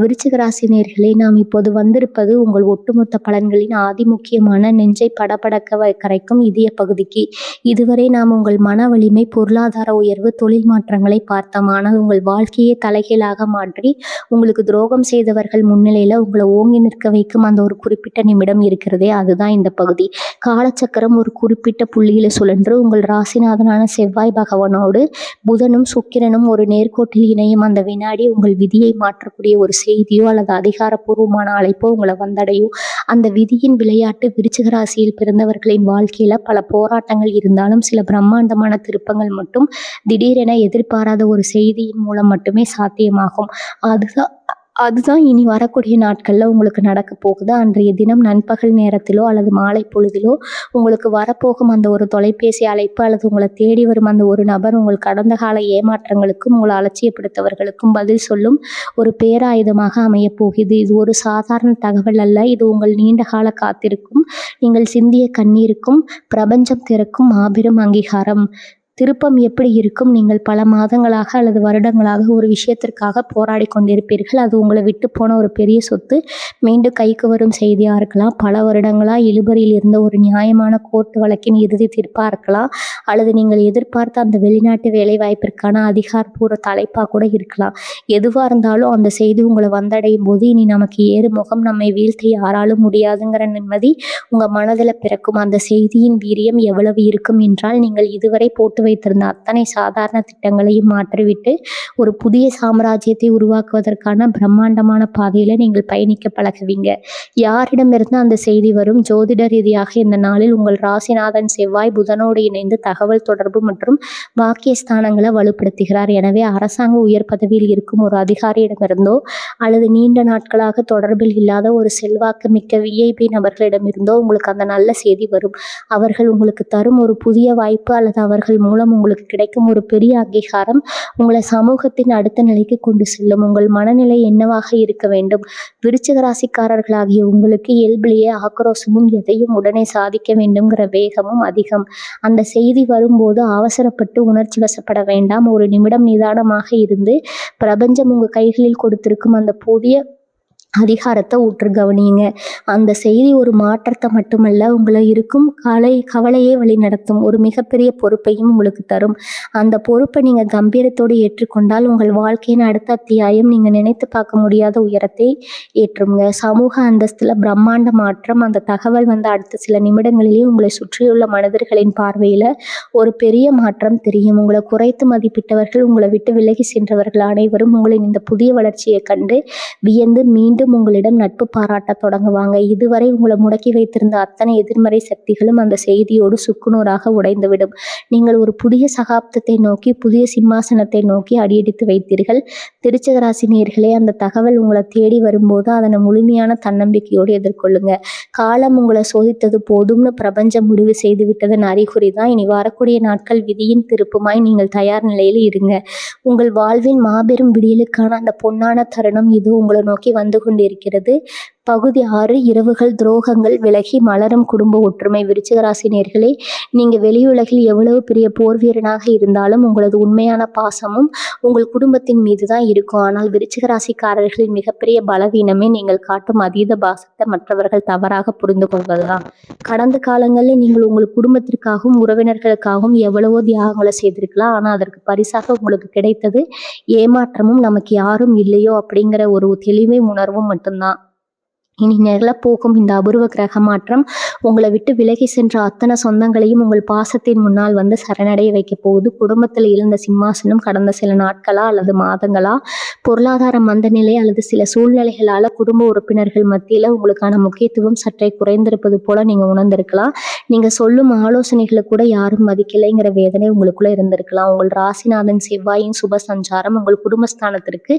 விருச்சிக ராசி நேயர்களே, நாம் இப்போது வந்திருப்பது உங்கள் ஒட்டுமொத்த பலன்களின் முக்கியமான நெஞ்சை படபடக்க கரைக்கும் இதய பகுதிக்கு. இதுவரை நாம் உங்கள் மன வலிமை, பொருளாதார உயர்வு, தொழில் மாற்றங்களை பார்த்தோம். ஆனால் உங்கள் வாழ்க்கையை தலைகீழாக மாற்றி உங்களுக்கு துரோகம் செய்தவர்கள் முன்னிலையில் உங்களை ஓங்கி நிற்க வைக்கும் அந்த ஒரு குறிப்பிட்ட நிமிடம் இருக்கிறதே, அதுதான் இந்த பகுதி. காலச்சக்கரம் ஒரு குறிப்பிட்ட புள்ளியில சுழன்று உங்கள் ராசிநாதனான செவ்வாய் பகவானோடு புதனும் சுக்கிரனும் ஒரு நேர்கோட்டில் இணையும் அந்த வினாடி உங்கள் விதியை மாற்றக்கூடிய ஒரு செய்தியோ அல்லது அதிகாரப்பூர்வமான அழைப்போ உங்களை வந்தடையும். அந்த விதியின் விளையாட்டு. விருச்சிக ராசியில் பிறந்தவர்களின் வாழ்க்கையில பல போராட்டங்கள் இருந்தாலும் சில பிரம்மாண்டமான திருப்பங்கள் மட்டும் திடீரென எதிர்பாராத ஒரு செய்தியின் மூலம் மட்டுமே சாத்தியமாகும். அதுதான் இனி வரக்கூடிய நாட்களில் உங்களுக்கு நடக்க போகுது. அன்றைய தினம் நண்பகல் நேரத்திலோ அல்லது மாலை பொழுதிலோ உங்களுக்கு வரப்போகும் அந்த ஒரு தொலைபேசி அழைப்பு அல்லது உங்களை தேடி வரும் அந்த ஒரு நபர் உங்கள் கடந்த கால ஏமாற்றங்களுக்கும் உங்களை அலட்சியப்படுத்தவர்களுக்கும் பதில் சொல்லும் ஒரு பேராயுதமாக அமையப் போகுது. இது ஒரு சாதாரண தகவல் அல்ல. இது உங்கள் நீண்ட கால காத்திருக்கும், நீங்கள் சிந்திய கண்ணீருக்கும் பிரபஞ்சம் திறக்கும் மாபெரும் அங்கீகாரம். திருப்பம் எப்படி இருக்கும்? நீங்கள் பல மாதங்களாக அல்லது வருடங்களாக ஒரு விஷயத்திற்காக போராடி கொண்டிருப்பீர்கள். அது உங்களை விட்டு போன ஒரு பெரிய சொத்து மீண்டும் கைக்கு வரும் செய்தியாக இருக்கலாம். பல வருடங்களாக இழுபறியில் இருந்த ஒரு நியாயமான கோர்ட்டு வழக்கின் இறுதி தீர்ப்பாக இருக்கலாம். அல்லது நீங்கள் எதிர்பார்த்த அந்த வெளிநாட்டு வேலை வாய்ப்பிற்கான அதிகாரப்பூர்வ தலைப்பாக கூட இருக்கலாம். எதுவாக இருந்தாலும் அந்த செய்தி உங்களை வந்தடையும் போது இனி நமக்கு ஏறு முகம், நம்மை வீழ்த்த யாராலும் முடியாதுங்கிற நிம்மதி உங்கள் மனதில் பிறக்கும். அந்த செய்தியின் வீரியம் எவ்வளவு இருக்கும் என்றால், நீங்கள் இதுவரை போட்டு வைத்திருந்த அத்தனை சாதாரண திட்டங்களையும் மாற்றிவிட்டு ஒரு புதிய சாம்ராஜ்யத்தை உருவாக்குவதற்கான பிரம்மாண்டமான பாதையில நீங்கள் பயணிக்க பழகுவீங்க. யாரிடமிருந்து அந்த செய்தி வரும்? ஜோதிட ரீதியாக இந்த நாளில் உங்கள் ராசிநாதன் செவ்வாய் புதனோடு இணைந்து தகவல் தொடர்பு மற்றும் வாக்கியஸ்தானங்களை வலுப்படுத்துகிறார். எனவே அரசாங்க உயர் பதவியில் இருக்கும் ஒரு அதிகாரியிடமிருந்தோ அல்லது நீண்ட நாட்களாக தொடர்பில் இல்லாத ஒரு செல்வாக்கு மிக்க விஐபி நபர்களிடமிருந்தோ உங்களுக்கு அந்த நல்ல செய்தி வரும். அவர்கள் உங்களுக்கு தரும் ஒரு புதிய வாய்ப்பு அல்லது அவர்கள் மூலம் உங்களுக்கு கிடைக்கும் ஒரு பெரிய அங்கீகாரம் உங்களை சமூகத்தின் அடுத்த நிலைக்கு கொண்டு செல்லும். உங்கள் மனநிலை என்னவாக இருக்க வேண்டும்? விருச்சிக ராசிக்காரர்களாகிய உங்களுக்கு இயல்பிலேயே ஆக்ரோஷமும் எதையும் உடனே சாதிக்க வேண்டும்ங்கிற வேகமும் அதிகம். அந்த செய்தி வரும்போது அவசரப்பட்டு உணர்ச்சி வசப்பட வேண்டாம். ஒரு நிமிடம் நிதானமாக இருந்து பிரபஞ்சம் உங்கள் கைகளில் கொடுத்திருக்கும் அந்த புதிய அதிகாரத்தை ஊற்று கவனியுங்க. அந்த செய்தி ஒரு மாற்றத்தை மட்டுமல்ல, உங்களை இருக்கும் கவலையே வழி நடத்தும் ஒரு மிகப்பெரிய பொறுப்பையும் உங்களுக்கு தரும். அந்த பொறுப்பை நீங்கள் கம்பீரத்தோடு ஏற்றுக்கொண்டால் உங்கள் வாழ்க்கையின் அடுத்த அத்தியாயம் நீங்கள் நினைத்து பார்க்க முடியாத உயரத்தை ஏற்றுங்க. சமூக அந்தஸ்தில் பிரம்மாண்ட மாற்றம். அந்த தகவல் வந்து அடுத்த சில நிமிடங்களிலேயே உங்களை சுற்றியுள்ள மனிதர்களின் பார்வையில் ஒரு பெரிய மாற்றம் தெரியும். உங்களை குறைத்து மதிப்பிட்டவர்கள், உங்களை விட்டு விலகி சென்றவர்கள் அனைவரும் உங்களின் இந்த புதிய வளர்ச்சியை கண்டு வியந்து மீண்டும் மீண்டும் உங்களிடம் நட்பு பாராட்டத் தொடங்குவாங்க. இதுவரை உங்களை முடக்கி வைத்திருந்த அத்தனை எதிர்மறை சக்திகளும் அந்த செய்தியோடு சுக்குநூறாக உடைந்துவிடும். நீங்கள் ஒரு புதிய சகாப்தத்தை நோக்கி, புதிய சிம்மாசனத்தை நோக்கி அடியெடுத்து வைத்தீர்கள். விருச்சிக ராசி நேயர்களே, அந்த தகவல் உங்களை தேடி வரும்போது அதனை முழுமையான தன்னம்பிக்கையோடு எதிர்கொள்ளுங்க. காலம் உங்களை சோதித்தது போதும்னு பிரபஞ்சம் முடிவு செய்து விட்டதன் அறிகுறி தான். இனி வரக்கூடிய நாட்கள் விதியின் திருப்புமாய் நீங்கள் தயார் நிலையில் இருங்க. உங்கள் வாழ்வின் மாபெரும் விடியலுக்கான அந்த பொன்னான தருணம் இது உங்களை நோக்கி வந்து கொண்டிருக்கிறது. பகுதி 6 இரவுகள் துரோகங்கள் விலகி மலரும் குடும்ப ஒற்றுமை. விருச்சிக ராசி நேயர்களே, நீங்கள் வெளியுலகில் எவ்வளவு பெரிய போர் வீரனாக இருந்தாலும் உங்களது உண்மையான பாசமும் உங்கள் குடும்பத்தின் மீது தான் இருக்கும். ஆனால் விருச்சிக ராசிக்காரர்களின் மிகப்பெரிய பலவீனமே நீங்கள் காட்டும் அதீத பாசத்தை மற்றவர்கள் தவறாக புரிந்து கொள்வதுதான். கடந்த காலங்களில் நீங்கள் உங்கள் குடும்பத்திற்காகவும் உறவினர்களுக்காகவும் எவ்வளவோ தியாகங்களை செய்திருக்கலாம். ஆனால் அதற்கு பரிசாக உங்களுக்கு கிடைத்தது ஏமாற்றமும், நமக்கு யாரும் இல்லையோ அப்படிங்கிற ஒரு தெளிவை உணர்வும் மட்டும்தான். இனி நிகழப்போகும் இந்த அபூர்வ கிரக மாற்றம் உங்களை விட்டு விலகி சென்ற அத்தனை சொந்தங்களையும் உங்கள் பாசத்தின் முன்னால் வந்து சரணடைய வைக்க போகுது. குடும்பத்தில் இருந்த சிம்மாசனம் கடந்த சில நாட்களா அல்லது மாதங்களா பொருளாதார மந்தநிலை அல்லது சில சூழ்நிலைகளால குடும்ப உறுப்பினர்கள் மத்தியில உங்களுக்கான முக்கியத்துவம் சற்றே குறைந்திருப்பது போல நீங்க உணர்ந்திருக்கலாம். நீங்க சொல்லும் ஆலோசனைகளை கூட யாரும் மதிக்கலைங்கிற வேதனை உங்களுக்குள்ள இருந்திருக்கலாம். உங்கள் ராசிநாதன் செவ்வாயின் சுப சஞ்சாரம் உங்கள் குடும்பஸ்தானத்திற்கு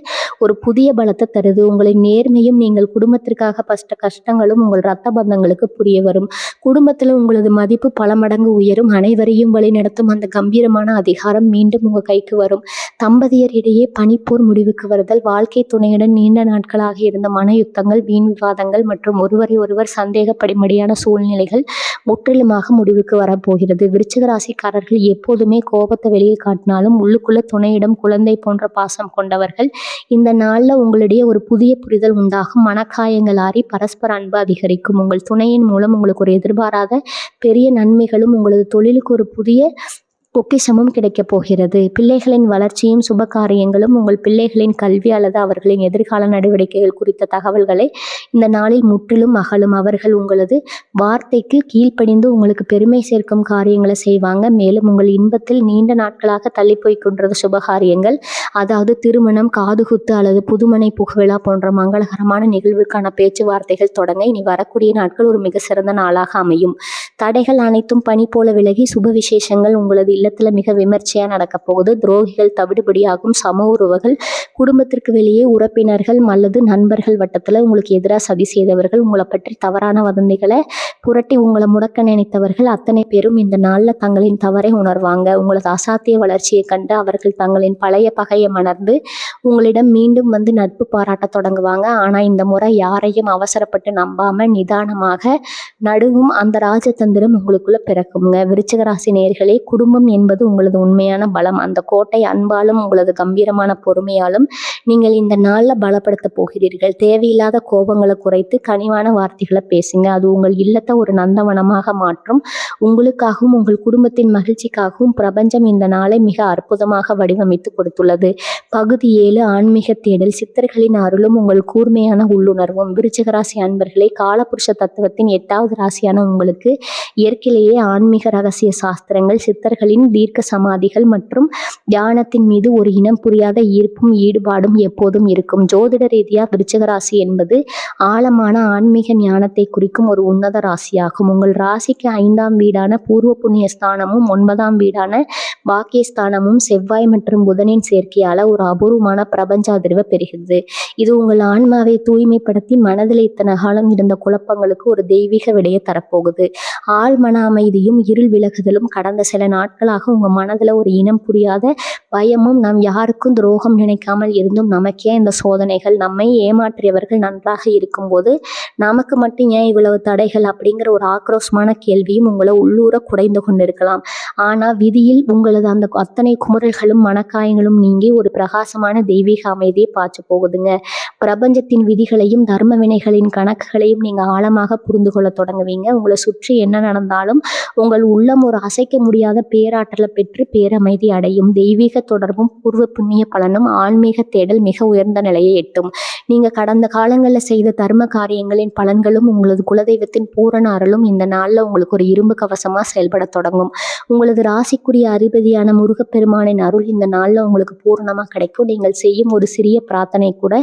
ஒரு புதிய பலத்தை தருது. உங்களின் நேர்மையும் நீங்கள் குடும்பத்திற்காக பட்ட கஷ்டங்களும் உங்கள் ரத்த பந்தங்களுக்கு புரிய வரும். குடும்பத்துல உங்களது மதிப்பு பல மடங்கு உயரும். அனைவரையும் வழிநடத்தும் அந்த கம்பீரமான அதிகாரம் மீண்டும் உங்க கைக்கு வரும். தம்பதியர் இடையே பனிப்போர் முடிவுக்கு வருதல், வாழ்க்கை துணையுடன் நீண்ட நாட்களாக இருந்த மன யுத்தங்கள், வீண் விவாதங்கள் மற்றும் ஒருவரை ஒருவர் சந்தேகப்படும்படியான சூழ்நிலைகள் முற்றிலுமாக முடிவுக்கு வரப்போகிறது. விருச்சிக ராசிக்காரர்கள் எப்போதுமே கோபத்தை வெளியே காட்டினாலும் உள்ளுக்குள்ள துணையிடம் குழந்தை போன்ற பாசம் கொண்டவர்கள். இந்த நாள்ல உங்களிடையே ஒரு புதிய புரிதல் உண்டாகும். மனக்காயங்கள் ஆறி பரஸ்பர அன்பு அதிகரிக்கும். உங்கள் துணையின் மூலம் உங்களுக்கு ஒரு எதிர்பாராத பெரிய நன்மைகளும் உங்களது தொழிலுக்கு ஒரு புதிய பொக்கிஷமும் கிடைக்கப் போகிறது. பிள்ளைகளின் வளர்ச்சியும் சுப காரியங்களும், உங்கள் பிள்ளைகளின் கல்வி அல்லது அவர்களின் எதிர்கால நடவடிக்கைகள் குறித்த தகவல்களை இந்த நாளில் முற்றிலும் அகலும். அவர்கள் உங்களது வார்த்தைக்கு கீழ்ப்படிந்து உங்களுக்கு பெருமை சேர்க்கும் காரியங்களை செய்வாங்க. மேலும் உங்கள் இன்பத்தில் நீண்ட நாட்களாக தள்ளி போய் கொண்டிருந்த சுபகாரியங்கள், அதாவது திருமணம், காதுகுத்து அல்லது புதுமனை புகவிழா போன்ற மங்களகரமான நிகழ்வுக்கான பேச்சுவார்த்தைகள் தொடங்க இனி வரக்கூடிய நாட்கள் ஒரு மிக சிறந்த நாளாக அமையும். தடைகள் அனைத்தும் பனி போல விலகி சுப விசேஷங்கள் உங்களது இல்லத்துல மிக விமர்சையா நடக்க போகுது. துரோகிகள் தவிடுபடியாகும். சம உறவுகள், குடும்பத்திற்கு வெளியே உறப்பினர்கள் அல்லது நண்பர்கள் வட்டத்துல உங்களுக்கு எதிராக சதி செய்தவர்கள், உங்களை பற்றி தவறான வதந்திகளை புரட்டி உங்களை முடக்க நினைத்தவர்கள் அத்தனை பேரும் இந்த நாள்ல தங்களின் தவறை உணர்வாங்க. உங்களது அசாத்திய வளர்ச்சியை கண்டு அவர்கள் தங்களின் பழைய பகையை மணர்ந்து உங்களிடம் மீண்டும் வந்து நட்பு பாராட்ட தொடங்குவாங்க. ஆனா இந்த முறை யாரையும் அவசரப்பட்டு நம்பாம நிதானமாக நடுவும் அந்த ராஜதந்திரம் உங்களுக்குள்ள பிறக்குங்க. விருச்சிக ராசி நேயர்களே, குடும்பம் என்பது உங்களது உண்மையான பலம். அந்த கோட்டை அன்பாலும் உங்களது கம்பீரமான பொறுமையாலும் நீங்கள் இந்த நாள்ல பலப்படுத்த போகிறீர்கள். தேவையில்லாத கோபங்களை குறைத்து கனிவான வார்த்தைகளை பேசுங்க. அது உங்கள் இல்லத்தை ஒரு நந்தவனமாக மாற்றும். உங்களுக்காகவும் உங்கள் குடும்பத்தின் மகிழ்ச்சிக்காகவும் பிரபஞ்சம் இந்த நாளை மிக அற்புதமாக வடிவமைத்து கொடுத்துள்ளது. பகுதி 7 ஆன்மீக தேடல். சித்தர்களின் அருளும் உங்கள் கூர்மையான உள்ளுணர்வும். விருச்சிக ராசி அன்பர்களே, காலபுருஷ தத்துவத்தின் 8வது ராசியான உங்களுக்கு இயற்கையிலேயே ஆன்மீக ரகசிய சாஸ்திரங்கள், சித்தர்களின் தீர்க்க சமாதிகள் மற்றும் தியானத்தின் மீது ஒரு இனம் புரியாத ஈர்ப்பும் ஈடுபாடும் எப்போதும் இருக்கும். ஜோதிட ரீதியா விருச்சிக ராசி என்பது ஆழமான ஆன்மீக ஞானத்தை குறிக்கும் ஒரு உன்னத ராசியாகும். உங்கள் ராசிக்கு 5ஆம் வீடான பூர்வ புண்ணிய ஸ்தானமும் 9ஆம் வீடான பாக்கியஸ்தானமும் செவ்வாய் மற்றும் புதனின் சேர்க்கையால ஒரு அபூர்வமான பிரபஞ்ச அதிர்வை பெறுகிறது. இது உங்கள் ஆன்மாவை தூய்மைப்படுத்தி மனதில் இத்தனை காலம் இருந்த குழப்பங்களுக்கு ஒரு தெய்வீக விடையை தரப்போகுது. ஆழ் மன அமைதியும் இருள் விலகுதலும். கடந்த சில நாட்களாக உங்க மனதுல ஒரு இனம் புரியாத பயமும், நாம் யாருக்கும் துரோகம் நினைக்காமல் இருந்தும் நமக்கே இந்த சோதனைகள், நம்மை ஏமாற்றியவர்கள் நன்றாக இருக்கும்போது நமக்கு மட்டும் ஏன் இவ்வளவு தடைகள் அப்படிங்கிற ஒரு ஆக்ரோஷமான கேள்வியும் உங்களை உள்ளூர குடைந்து கொண்டிருக்கலாம். ஆனா விதியில் உங்களது அந்த அத்தனை குமுறல்களும் மனக்காயங்களும் நீங்கி ஒரு பிரகாசமான தெய்வீக அமைதியை பாய்ச்ச போகுதுங்க. பிரபஞ்சத்தின் விதிகளையும் தர்ம வினைகளின் கணக்குகளையும் நீங்க ஆழமாக புரிந்து கொள்ள தொடங்குவீங்க. உங்களை சுற்றி என்ன நடந்தாலும் உங்கள் உள்ளம் ஒரு அசைக்க முடியாத பேர பேராற்றலை பெற்று பேரமைதி அடையும். தெய்வீக தொடர்பும் பூர்வ புண்ணிய பலனும் ஆன்மீக தேடல் மிக உயர்ந்த நிலையை எட்டும். நீங்க கடந்த காலங்களில் செய்த தர்ம காரியங்களின் பலன்களும் உங்களது குலதெய்வத்தின் பூரண அருளும் இந்த நாள்ல உங்களுக்கு ஒரு இரும்பு கவசமா செயல்பட தொடங்கும். உங்களது ராசிக்குரிய அதிபதியான முருகப்பெருமானின் அருள் இந்த நாள்ல உங்களுக்கு பூரணமா கிடைக்கும். நீங்கள் செய்யும் ஒரு சிறிய பிரார்த்தனை கூட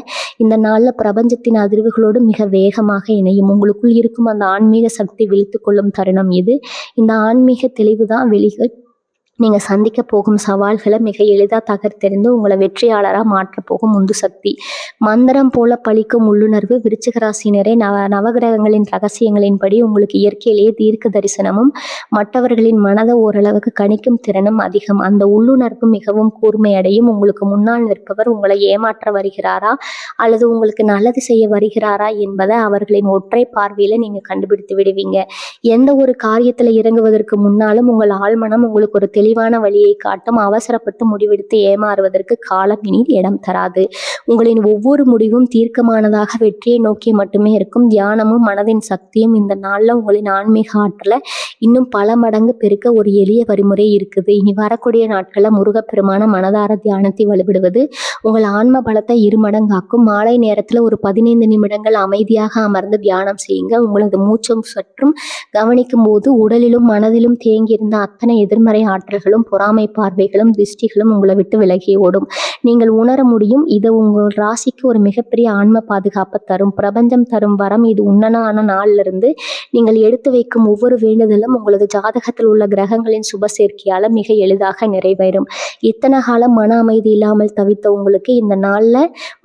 இந்த நாள்ல பிரபஞ்சத்தின் அதிர்வுகளோடு மிக வேகமாக இணையும். உங்களுக்குள் இருக்கும் அந்த ஆன்மீக சக்தி விழித்து கொள்ளும் தருணம் இது. இந்த ஆன்மீக தெளிவுதான் நீங்க சந்திக்க போகும் சவால்களை மிக எளிதா தகர்த்தெறிந்து உங்களை வெற்றியாளரா மாற்ற போகும் உந்து சக்தி. மந்திரம் போல பலிக்கும் உள்ளுணர்வு. விருச்சிக ராசினரே, நவகிரகங்களின் ரகசியங்களின்படி உங்களுக்கு இயற்கையிலேயே தீர்க்க தரிசனமும் மற்றவர்களின் மனதை ஓரளவுக்கு கணிக்கும் திறனும் அதிகம். அந்த உள்ளுணர்வு மிகவும் கூர்மையடையும். உங்களுக்கு முன்னால் நிற்பவர் உங்களை ஏமாற்ற வருகிறாரா அல்லது உங்களுக்கு நல்லது செய்ய வருகிறாரா என்பதை அவர்களின் ஒற்றை பார்வையில நீங்க கண்டுபிடித்து விடுவீங்க. எந்த ஒரு காரியத்துல இறங்குவதற்கு முன்னாலும் உங்கள் ஆழ்மனம் உங்களுக்கு ஒரு தெளிவான வழியை காட்டும். அவசரப்பட்டு முடிவெடுத்து ஏமாறுவதற்கு காலம் இனி இடம் தராது. உங்களின் ஒவ்வொரு முடிவும் தீர்க்கமானதாக வெற்றியை நோக்கி மட்டுமே இருக்கும். தியானமும் மனதின் சக்தியும் இந்த நாள்ல உங்களின் ஆன்மீக ஆற்றலை இன்னும் பல மடங்கு பெருக்க ஒரு எளிய வழிமுறை இருக்குது. இனி வரக்கூடிய நாட்கள்ல முருகப்பெருமான மனதார தியானத்தை வழிபடுவது உங்கள் ஆன்ம பலத்தை இருமடங்காக்கும். மாலை நேரத்துல ஒரு 15 நிமிடங்கள் அமைதியாக அமர்ந்து தியானம் செய்யுங்க. உங்களது மூச்சும் சற்றும் கவனிக்கும் போது உடலிலும் மனதிலும் தேங்கியிருந்த அத்தனை எதிர்மறை ஆற்றல்களும் பொறாமை பார்வைகளும் திருஷ்டிகளும் உங்களை விட்டு விலகி ஓடும். நீங்கள் உணர முடியும். இது உங்கள் ராசிக்கு ஒரு மிகப்பெரிய ஆன்ம பாதுகாப்பை தரும். பிரபஞ்சம் தரும் வரம் இது. உன்னதான நாள்ல இருந்து நீங்கள் எடுத்து வைக்கும் ஒவ்வொரு வேண்டுதலும் உங்களது ஜாதகத்தில் உள்ள கிரகங்களின் சுப சேர்க்கையால மிக எளிதாக நிறைவேறும். இத்தனை காலம் மன அமைதி இல்லாமல் தவித்த உங்களுக்கு இந்த நாள்ல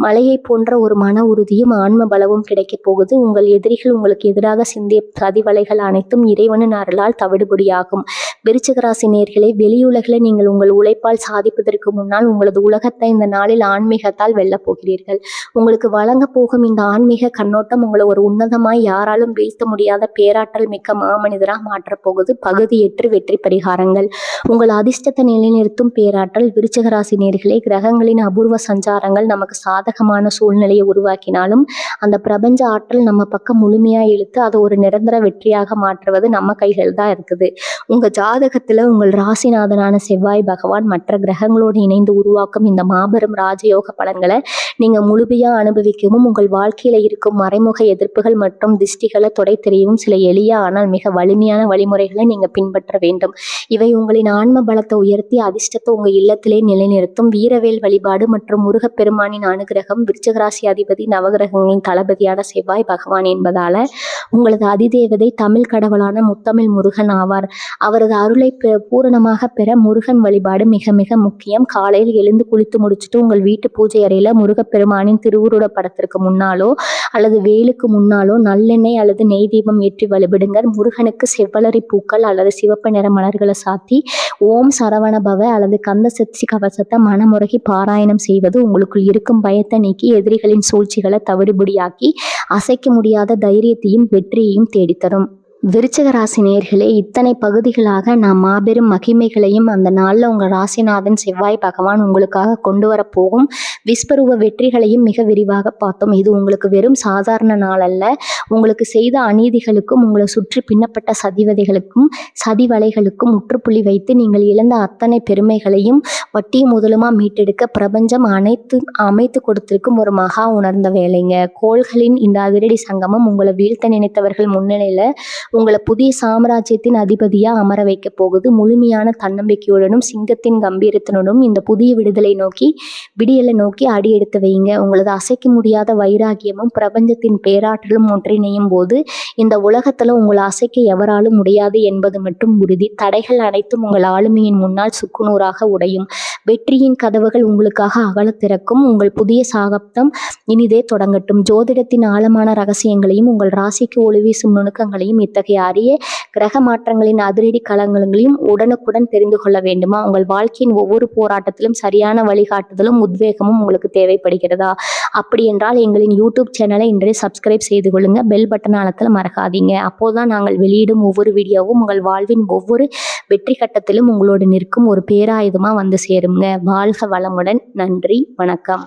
மலையை போன்ற ஒரு மன உறுதியும் ஆன்ம பலமும் கிடைக்க போகுது. உங்கள் எதிரிகள் உங்களுக்கு எதிராக சிந்திய சதிவலைகள் அனைத்தும் இறைவனின் அருளால் தவிடுபடியாகும். விருச்சிக ராசி நேயர்களே, வெளியுலகில் நீங்கள் உங்கள் உழைப்பால் சாதிப்பதற்கு முன்னால் உங்களது உலகத்தை இந்த நாளில் ஆன்மீகத்தால் வெல்லப் போகிறீர்கள். உங்களுக்கு வழங்க போகும் இந்த ஆன்மீக கண்ணோட்டம் உங்களை ஒரு உன்னதமாய் யாராலும் வீழ்த்த முடியாத பேராற்றல் மிக்க மாமனிதராக மாற்றப் போகுது. பகுதி 8 வெற்றி பரிகாரங்கள். உங்கள் அதிர்ஷ்டத்தை நிலைநிறுத்தும் பேராற்றல். விருச்சிக ராசி நேயர்களே, கிரகங்களின் அபூர்வ சஞ்சாரங்கள் நமக்கு சாதகமான சூழ்நிலையை உருவாக்கினாலும் அந்த பிரபஞ்ச ஆற்றல் நம்ம பக்கம் முழுமையா இழுத்து அதை ஒரு நிரந்தர வெற்றியாக மாற்றுவது நம்ம கைகள் தான் இருக்குது. உங்க ஜாதகத்துல உங்கள் ராசிநாதனான செவ்வாய் பகவான் மற்ற கிரகங்களோடு இணைந்து உருவாக்கும் இந்த மாபெரும் ராஜயோக பலன்களை நீங்க முழுமையா அனுபவிக்கவும் உங்கள் வாழ்க்கையில இருக்கும் மறைமுக எதிர்ப்புகள் மற்றும் திஷ்டிகளை தொடை தெரியவும் சில எளிய ஆனால் மிக வலிமையான வழிமுறைகளை நீங்க பின்பற்ற வேண்டும். இவை உங்களின் ஆன்ம பலத்தை உயர்த்தி அதிர்ஷ்டத்தை உங்க இல்லத்திலே நிலைநிறுத்தும். வீரவேல் வழிபாடு மற்றும் முருகப்பெருமானின் அனுகிரகம். விருச்சிகராசி அதிபதி நவகிரகங்களின் தளபதியான செவ்வாய் பகவான் என்பதால உங்களது அதிதேவதை தமிழ் கடவுளான முத்தமிழ் முருகன் ஆவார். அவரது அருளை பூரணமாக பெற முருகன் வழிபாடு மிக மிக முக்கியம். காலையில் எழுந்து குளித்து முடிச்சுட்டு உங்கள் வீட்டு பூஜை அறையில முருகப்பெருமானின் திருவுருட படத்திற்கு முன்னாலோ அல்லது வேலுக்கு முன்னாலோ நல்லெண்ணெய் அல்லது நெய் தீபம் ஏற்றி வழிபடுங்க. முருகனுக்கு செவ்வளரி பூக்கள் அல்லது சிவப்பு நிற மலர்களை சாத்தி ஓம் சரவண பவ அல்லது கந்த சக்தி கவசத்தை மனமுருகி பாராயணம் செய்வது உங்களுக்குள் இருக்கும் பயத்தை நீக்கி எதிரிகளின் சூழ்ச்சிகளை தவிடுபடியாக்கி அசைக்க முடியாத தைரியத்தையும் வெற்றியையும் தேடித்தரும். விருச்சிக ராசி நேயர்களே, இத்தனை பகுதிகளாக நாம் மாபெரும் மகிமைகளையும் அந்த நாளில் உங்கள் ராசிநாதன் செவ்வாய் பகவான் உங்களுக்காக கொண்டு வரப்போகும் விஸ்வரூப வெற்றிகளையும் மிக விரிவாக பார்த்தோம். இது உங்களுக்கு வெறும் சாதாரண நாள் அல்ல. உங்களுக்கு செய்த அநீதிகளுக்கும் உங்களை சுற்றி பின்னப்பட்ட சதிவதைகளுக்கும் சதிவலைகளுக்கும் முற்றுப்புள்ளி வைத்து நீங்கள் இழந்த அத்தனை பெருமைகளையும் வட்டி முதலுமா மீட்டெடுக்க பிரபஞ்சம் அமைத்து கொடுத்திருக்கும் ஒரு மகா உணர்ந்த வேலைங்க. கோள்களின் இந்த அதிரடி சங்கமம் உங்களை வீழ்த்த நினைத்தவர்கள் முன்னிலையில உங்களை புதிய சாம்ராஜ்யத்தின் அதிபதியா அமர வைக்க போகுது. முழுமையான தன்னம்பிக்கையுடனும் சிங்கத்தின் கம்பீரத்தினுடனும் இந்த புதிய விடியலை நோக்கி அடி எடுத்து வைங்க. உங்களது அசைக்க முடியாத வைராகியமும் பிரபஞ்சத்தின் பேராற்றலும் ஒன்றிணையும் போது இந்த உலகத்துல உங்களை அசைக்க எவராலும் முடியாது என்பது மட்டும் உறுதி. தடைகள் அனைத்தும் உங்கள் ஆளுமையின் முன்னால் சுக்குநூறாக உடையும். வெற்றியின் கதவுகள் உங்களுக்காக அகல திறக்கும். உங்கள் புதிய சாகப்தம் இனிதே தொடங்கட்டும். ஜோதிடத்தின் ஆழமான ரகசியங்களையும் உங்கள் ராசிக்கு ஒளிவீசும் நுணுக்கங்களையும் இத்தகைய அரிய கிரக மாற்றங்களின் அதிரடி களங்களையும் உடனுக்குடன் தெரிந்து கொள்ள வேண்டுமா? உங்கள் வாழ்க்கையின் ஒவ்வொரு போராட்டத்திலும் சரியான வழிகாட்டுதலும் உத்வேகமும் உங்களுக்கு தேவைப்படுகிறதா? அப்படி என்றால் எங்களின் யூடியூப் சேனலை இன்றைய சப்ஸ்கிரைப் செய்து கொள்ளுங்க. பெல் பட்டன் அழுத்தல மறக்காதீங்க. அப்போதான் நாங்கள் வெளியிடும் ஒவ்வொரு வீடியோவும் உங்கள் வாழ்வின் ஒவ்வொரு வெற்றி கட்டத்திலும் உங்களோடு நிற்கும் ஒரு பேராயுதமா வந்து சேருங்க. வாழ்க வளமுடன். நன்றி, வணக்கம்.